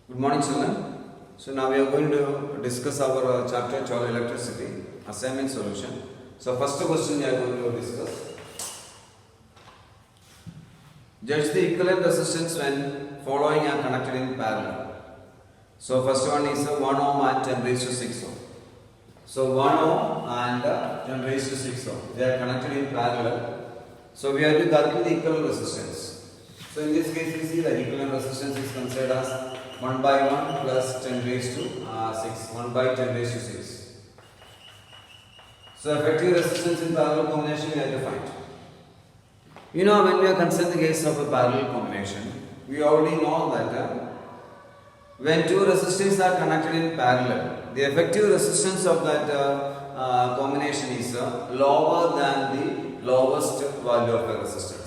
Good morning, children. So now we are going to discuss our chapter 12 electricity assignment solution. So first question we are going to discuss. Judge the equivalent resistance when following are connected in parallel. So first one is 1 ohm and 10 raised to 6 ohm. So 1 ohm and 10 raised to 6 ohm. They are connected in parallel. So we have to calculate the equivalent resistance. So in this case we see the equivalent resistance is considered as 1 by 1 plus 10 raised to 6. 1 by 10 raised to 6. So effective resistance in parallel combination we have to find. You know, when we are concerned the case of a parallel combination, we already know that when two resistors are connected in parallel, the effective resistance of that combination is lower than the lowest value of the resistance.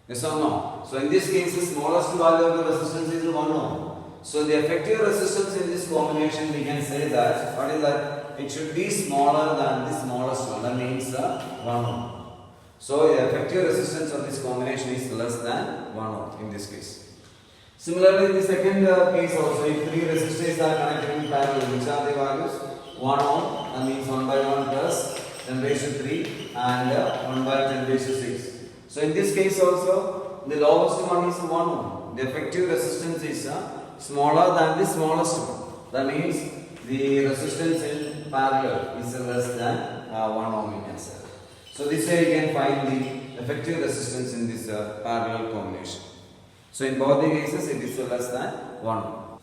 Yes or no? So in this case, the smallest value of the resistance is 1 ohm. So the effective resistance in this combination, we can say that, what is that? It should be smaller than the smallest one. That means 1 ohm. So the effective resistance of this combination is less than 1 ohm in this case. Similarly, in the second case also, if three resistors are connected in parallel, which are the values? 1 ohm, that means 1 by 1 plus 10 raised to 3 and 1 by 10 raised to 6. So in this case also, the lowest one is 1 ohm. The effective resistance is smaller than the smallest one. That means the resistance in parallel is less than 1 ohm, we can say. So this way you can find the effective resistance in this parallel combination. So in both the cases it is less than 1 ohm.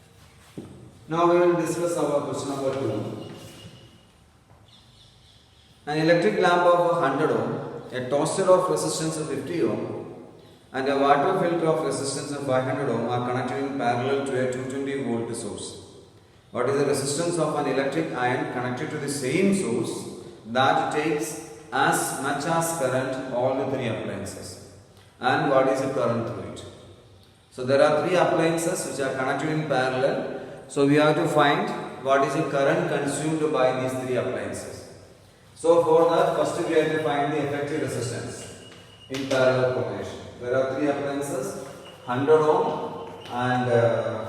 Now we will discuss our question number 2. An electric lamp of 100 ohm, a toaster of resistance of 50 ohm and a water filter of resistance of 500 ohm are connected in parallel to a 220 volt source. What is the resistance of an electric iron connected to the same source that takes as much as current all the three appliances, and what is the current through it? So there are three appliances which are connected in parallel. So we have to find what is the current consumed by these three appliances. So for that, first we have to find the effective resistance in parallel combination. There are three appliances, 100 ohm and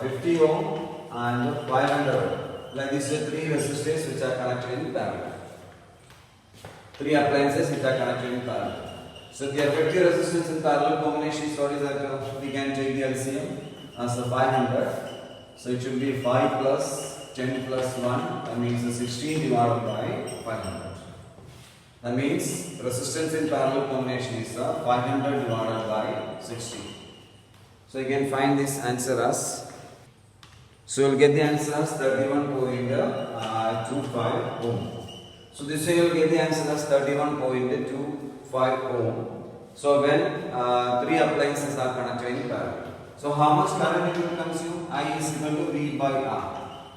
50 ohm and 500 ohm. Like these are three resistors which are connected in parallel. Three appliances which are connected in parallel. So the effective resistance in parallel combination is what is that we can take the LCM as a 500. So it should be 5 plus 10 plus 1, that means 16 divided by 500. That means resistance in parallel combination is 500 divided by 16. So you can find this answer as, so you will get the answer as 31.25 ohm. So this way you will get the answer as 31.25 ohm. So when three appliances are connected in parallel. So how much current it will consume? I is equal to V by R.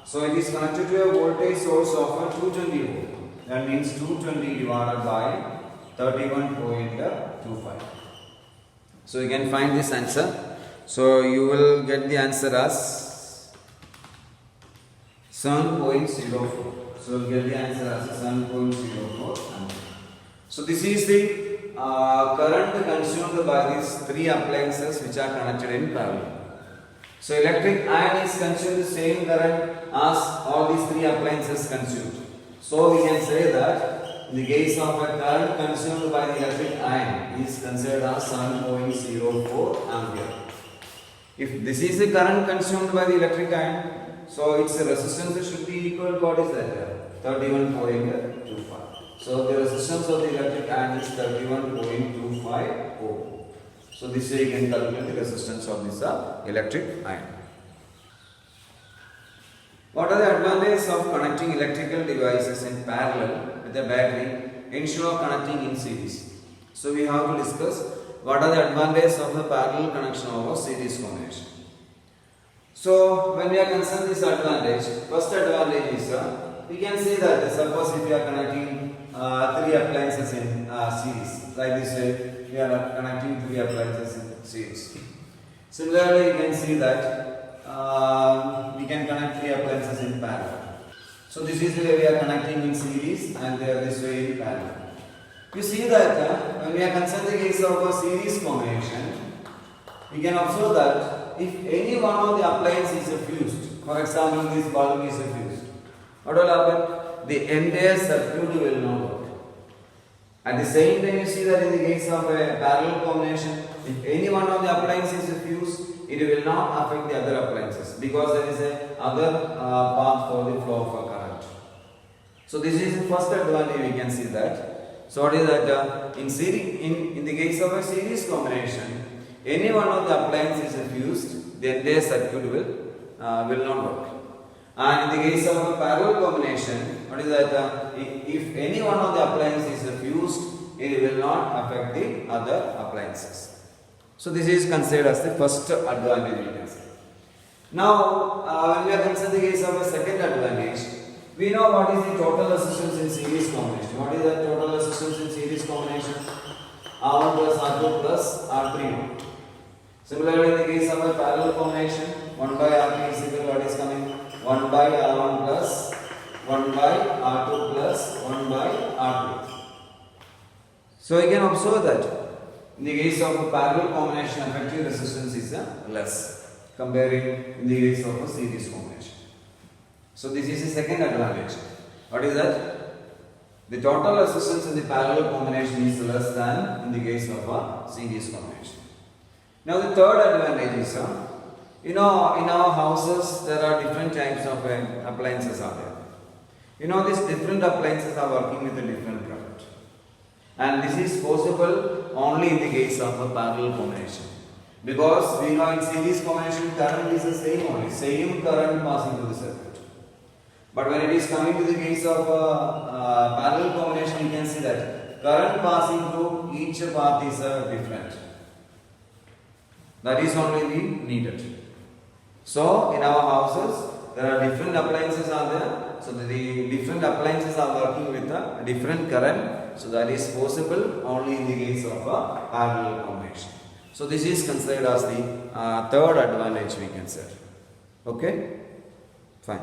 So it is connected to a voltage source of 220 volt. That means 220 divided by 31.25. So you can find this answer. So you will get the answer as 7.04. So you will get the answer as 7.04 ampere. So this is the current consumed by these three appliances which are connected in parallel. So electric iron is consumed the same current as all these three appliances consumed. So we can say that in the case of a current consumed by the electric iron is considered as 7.04 ampere. If this is the current consumed by the electric iron, so its resistance should be equal to what is that? 31.25. So the resistance of the electric iron is 31.25 ohm. So this way you can calculate the resistance of this electric iron. What are the advantages of connecting electrical devices in parallel with a battery instead of connecting in series? So we have to discuss what are the advantages of the parallel connection over series combination. So when we are concerned this advantage, first advantage is we can say that suppose if we are connecting three appliances in series, like this way we are connecting three appliances in series. Similarly, you can see that we can connect three appliances in parallel. So this is the way we are connecting in series and they are this way in parallel. You see that when we are concerned the case of a series combination, we can observe that if any one of the appliances is fused, for example, this bulb is fused, what will happen? The entire circuit will not work. At the same time, you see that in the case of a parallel combination, if any one of the appliances is fused, it will not affect the other appliances because there is a other path for the flow of a current. So this is the first advantage we can see that. So what is that? In the case of a series combination, any one of the appliances is fused, the entire circuit will not work. And in the case of a parallel combination, what is that? If any one of the appliances is fused, it will not affect the other appliances. So this is considered as the first advantage we can say. Now, when we are considering the case of a second advantage, we know what is the total resistance in series combination. What is the total resistance in series combination? R1 plus R2 plus R3. Similarly, in the case of a parallel combination, 1 by R3 is equal to what is coming? 1 by R1 plus 1 by R2 plus 1 by R3. So you can observe that in the case of a parallel combination, effective resistance is less comparing in the case of a series combination. So this is the second advantage. What is that? The total resistance in the parallel combination is less than in the case of a series combination. Now the third advantage is, in our houses there are different types of appliances are there. These different appliances are working with a different current. And this is possible only in the case of a parallel combination. Because we know in series combination current is the same only, same current passing through the circuit. But when it is coming to the case of a parallel combination, you can see that current passing through each path is different. That is only needed. So in our houses there are different appliances are there. So the different appliances are working with a different current. So that is possible only in the case of a parallel combination. So this is considered as the third advantage we can say. Okay? Fine.